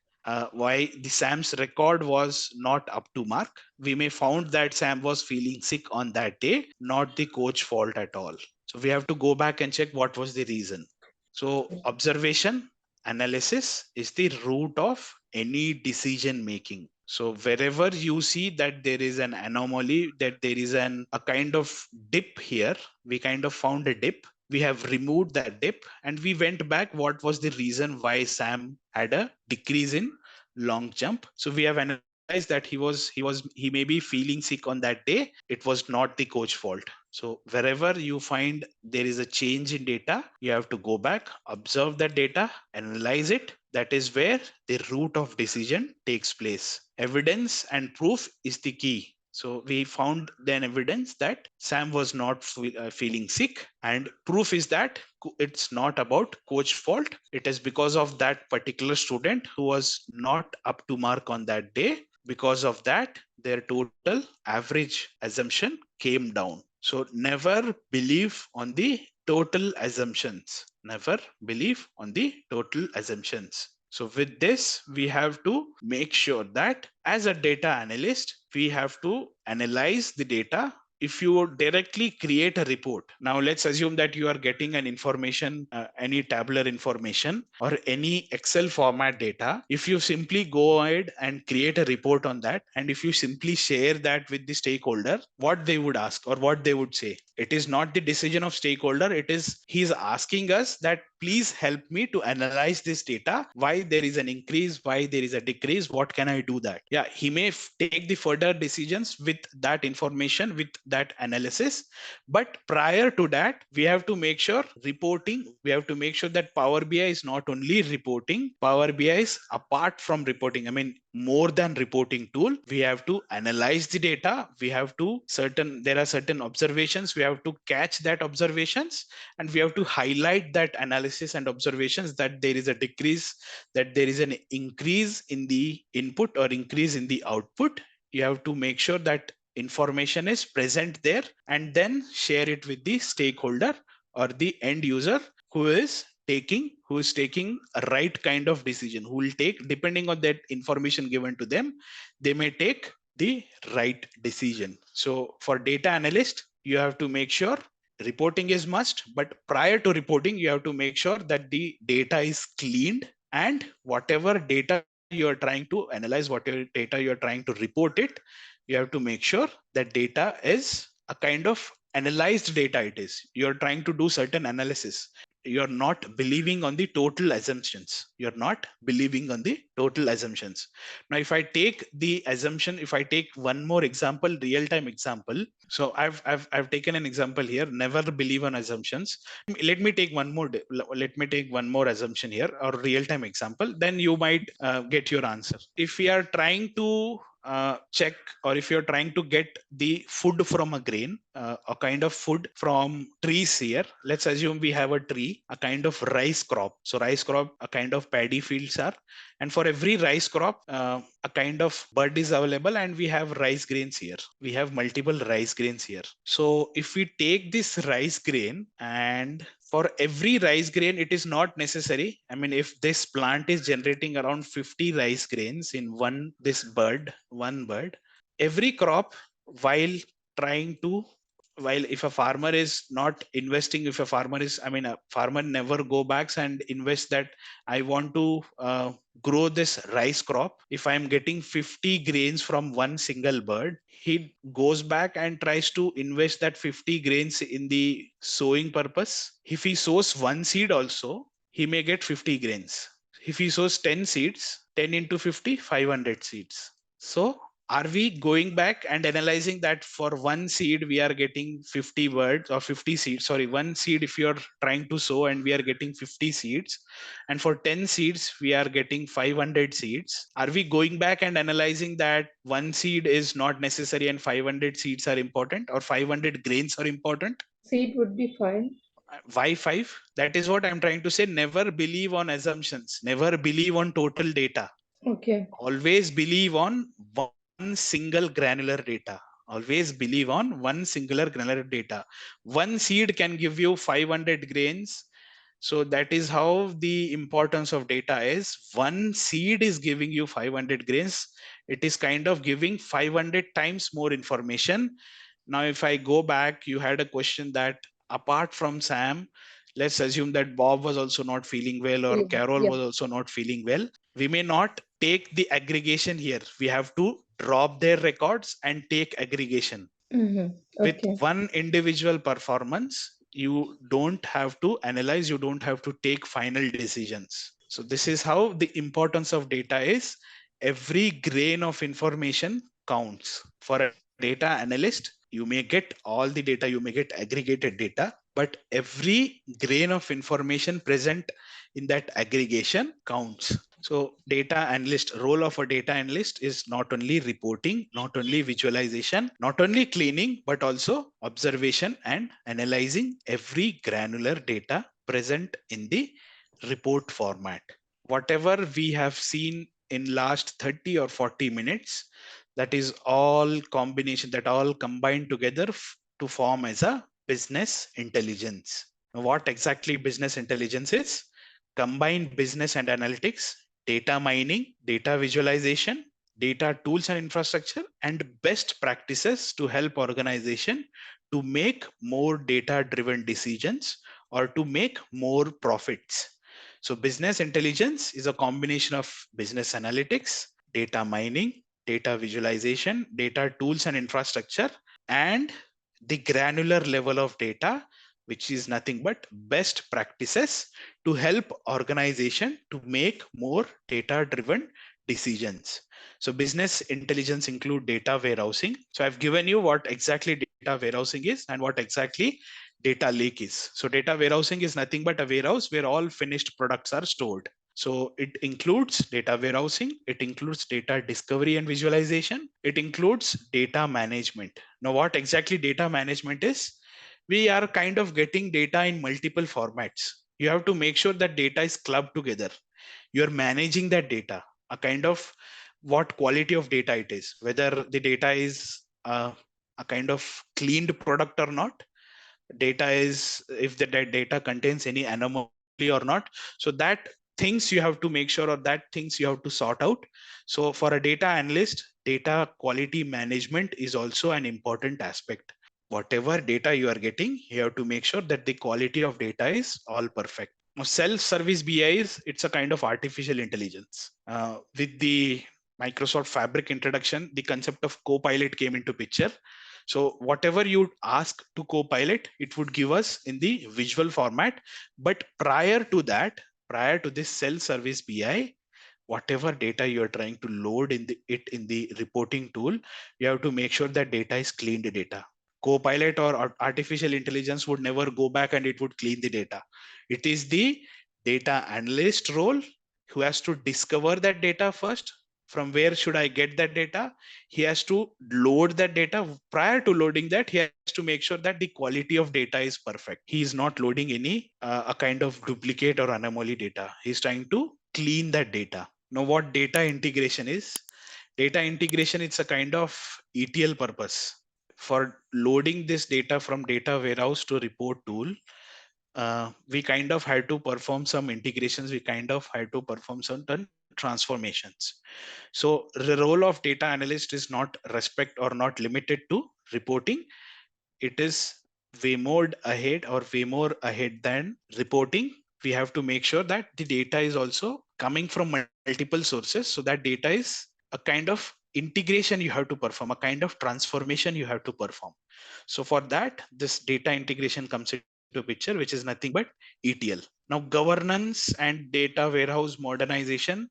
Why the Sam's record was not up to mark. We may found that Sam was feeling sick on that day, not the coach fault at all. So we have to go back and check what was the reason. So observation, analysis is the root of any decision making. So wherever you see that there is an anomaly, that there is a kind of dip here, we kind of found a dip. We have removed that dip and we went back. What was the reason why Sam had a decrease in long jump? So we have analyzed that he may be feeling sick on that day. It was not the coach fault. So wherever you find there is a change in data, you have to go back, observe that data, analyze it. That is where the root of decision takes place. Evidence and proof is the key. So we found then evidence that Sam was not feeling sick, and proof is that it's not about coach fault. It is because of that particular student who was not up to mark on that day. Because of that, their total average assumption came down. So never believe on the total assumptions. Never believe on the total assumptions. So with this, we have to make sure that as a data analyst, we have to analyze the data. If you directly create a report, now let's assume that you are getting an information, any tabular information or any Excel format data. If you simply go ahead and create a report on that, and if you simply share that with the stakeholder, what they would ask or what they would say, it is not the decision of stakeholder. It is he's asking us that please help me to analyze this data. Why there is an increase, why there is a decrease, what can I do that? Yeah, he may take the further decisions with that information, with that analysis. But prior to that, we have to make sure reporting, we have to make sure that Power BI is not only reporting, Power BI is apart from reporting. More than reporting tool. We have to analyze the data. We have to there are certain observations. We have to catch that observations, and we have to highlight that analysis and observations, that there is a decrease, that there is an increase in the input or increase in the output. You have to make sure that information is present there, and then share it with the stakeholder or the end user who is taking a right kind of decision, who will take, depending on that information given to them, they may take the right decision. So for data analyst, you have to make sure reporting is must, but prior to reporting, you have to make sure that the data is cleaned, and whatever data you are trying to analyze, whatever data you are trying to report it, You have to make sure that data is a kind of analyzed data. It is, you're trying to do certain analysis. You're not believing on the total assumptions. You're not believing on the total assumptions. Now, if I take the assumption, if I take one more example, real-time example. So I've taken an example here, never believe on assumptions. Let me take one more, assumption here, or real-time example, then you might get your answer. If we are trying to check, or if you're trying to get the food from a grain, a kind of food from trees here. Let's assume we have a tree, a kind of rice crop. So rice crop, a kind of paddy fields are, and for every rice crop, a kind of bud is available, and we have rice grains here. We have multiple rice grains here. So if we take this rice grain, and for every rice grain, it is not necessary. I mean, if this plant is generating around 50 rice grains in one bud, every crop, while trying to, while if a farmer is not investing, if a farmer is, I mean, a farmer never go back and invest that I want to grow this rice crop. If I'm getting 50 grains from one single bird, he goes back and tries to invest that 50 grains in the sowing purpose. If he sows one seed also, he may get 50 grains. If he sows 10 seeds, 10 into 50, 500 seeds. So are we going back and analyzing that for one seed we are getting 50 birds, or 50 seeds, sorry, one seed if you're trying to sow and we are getting 50 seeds, and for 10 seeds we are getting 500 seeds? Are we going back and analyzing that one seed is not necessary and 500 seeds are important, or 500 grains are important? Seed would be fine. Why 5? That is what I'm trying to say. Never believe on assumptions, never believe on total data. Okay. Always believe on one single granular data. Always believe on one singular granular data. One seed can give you 500 grains. So that is how the importance of data is. One seed is giving you 500 grains. It is kind of giving 500 times more information. Now, if I go back, you had a question that apart from Sam, let's assume that Bob was also not feeling well, or Carol was also not feeling well. We may not take the aggregation here. We have to drop their records and take aggregation. Okay. With one individual performance, you don't have to analyze, you don't have to take final decisions. So this is how the importance of data is. Every grain of information counts. For a data analyst, you may get all the data, you may get aggregated data, but every grain of information present in that aggregation counts. So data analyst, role of a data analyst is not only reporting, not only visualization, not only cleaning, but also observation and analyzing every granular data present in the report format. Whatever we have seen in last 30 or 40 minutes, that is all combination, that all combined together to form as a business intelligence. Now, what exactly business intelligence is? Combined business and analytics, data mining, data visualization, data tools and infrastructure, and best practices to help organization to make more data-driven decisions or to make more profits. So business intelligence is a combination of business analytics, data mining, data visualization, data tools and infrastructure, and the granular level of data, which is nothing but best practices to help organization to make more data-driven decisions. So business intelligence include data warehousing. So I've given you what exactly data warehousing is and what exactly data lake is. So data warehousing is nothing but a warehouse where all finished products are stored. So it includes data warehousing, it includes data discovery and visualization, it includes data management. Now, what exactly data management is? We are kind of getting data in multiple formats. You have to make sure that data is clubbed together. You're managing that data, a kind of what quality of data it is, whether the data is a kind of cleaned product or not. Data is, if the data contains any anomaly or not. So that things you have to make sure, or that things you have to sort out. So for a data analyst, data quality management is also an important aspect. Whatever data you are getting, you have to make sure that the quality of data is all perfect. Now, self-service BI it's a kind of artificial intelligence. With the Microsoft Fabric introduction, the concept of Copilot came into picture. So whatever you ask to Copilot, it would give us in the visual format. But prior to that, prior to this self-service BI, whatever data you are trying to load in the reporting tool, you have to make sure that data is cleaned data. Copilot or artificial intelligence would never go back and it would clean the data. It is the data analyst role who has to discover that data first. From where should I get that data? He has to load that data. Prior to loading that, he has to make sure that the quality of data is perfect. He is not loading any a kind of duplicate or anomaly data. He's trying to clean that data. Now, what data integration is? Data integration, it's a kind of ETL purpose. For loading this data from data warehouse to report tool, we kind of had to perform some integrations. We kind of had to perform certain transformations. So the role of data analyst is not respect or not limited to reporting. It is way more ahead or way more ahead than reporting. We have to make sure that the data is also coming from multiple sources. So that data is a kind of integration you have to perform, a kind of transformation you have to perform. So for that, this data integration comes into picture, which is nothing but ETL. Now, governance and data warehouse modernization.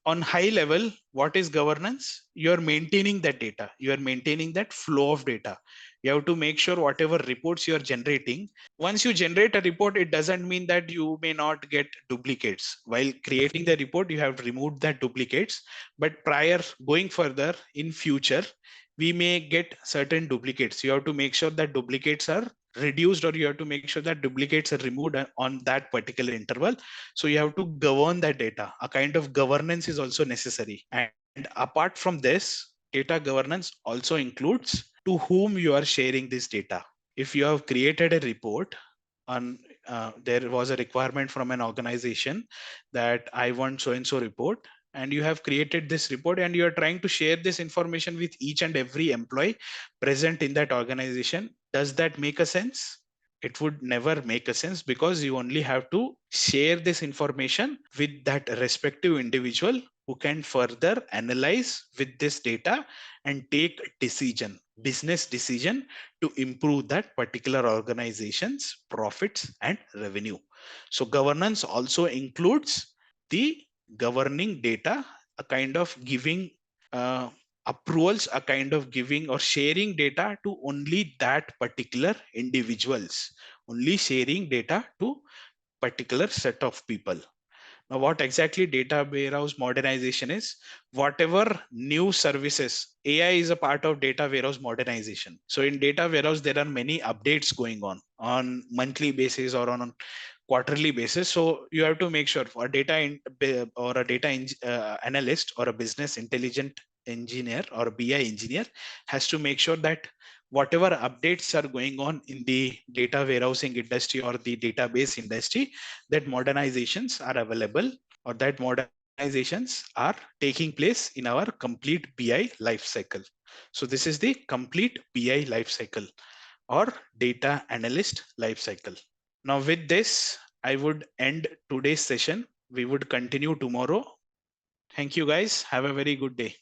On high level, what is governance? You are maintaining that data. You are maintaining that flow of data. You have to make sure whatever reports you are generating, once you generate a report, it doesn't mean that you may not get duplicates. While creating the report, you have removed that duplicates. But prior going further in future, we may get certain duplicates. You have to make sure that duplicates are reduced, or you have to make sure that duplicates are removed on that particular interval. So you have to govern that data. A kind of governance is also necessary. And apart from this, data governance also includes to whom you are sharing this data. If you have created a report on, there was a requirement from an organization that I want so and so report, and you have created this report and you are trying to share this information with each and every employee present in that organization, does that make a sense? It would never make a sense, because you only have to share this information with that respective individual who can further analyze with this data and take business decision to improve that particular organization's profits and revenue. So governance also includes the governing data, a kind of giving approvals, a kind of giving or sharing data to only that particular individuals, only sharing data to particular set of people. Now, what exactly data warehouse modernization is? Whatever new services, AI is a part of data warehouse modernization. So in data warehouse, there are many updates going on monthly basis or on quarterly basis. So you have to make sure for a data analyst or a business intelligent engineer or BI engineer has to make sure that whatever updates are going on in the data warehousing industry or the database industry, that modernizations are available, or that modernizations are taking place in our complete BI life cycle. So this is the complete BI life cycle or data analyst life cycle. Now with this, I would end today's session. We would continue tomorrow. Thank you guys. Have a very good day.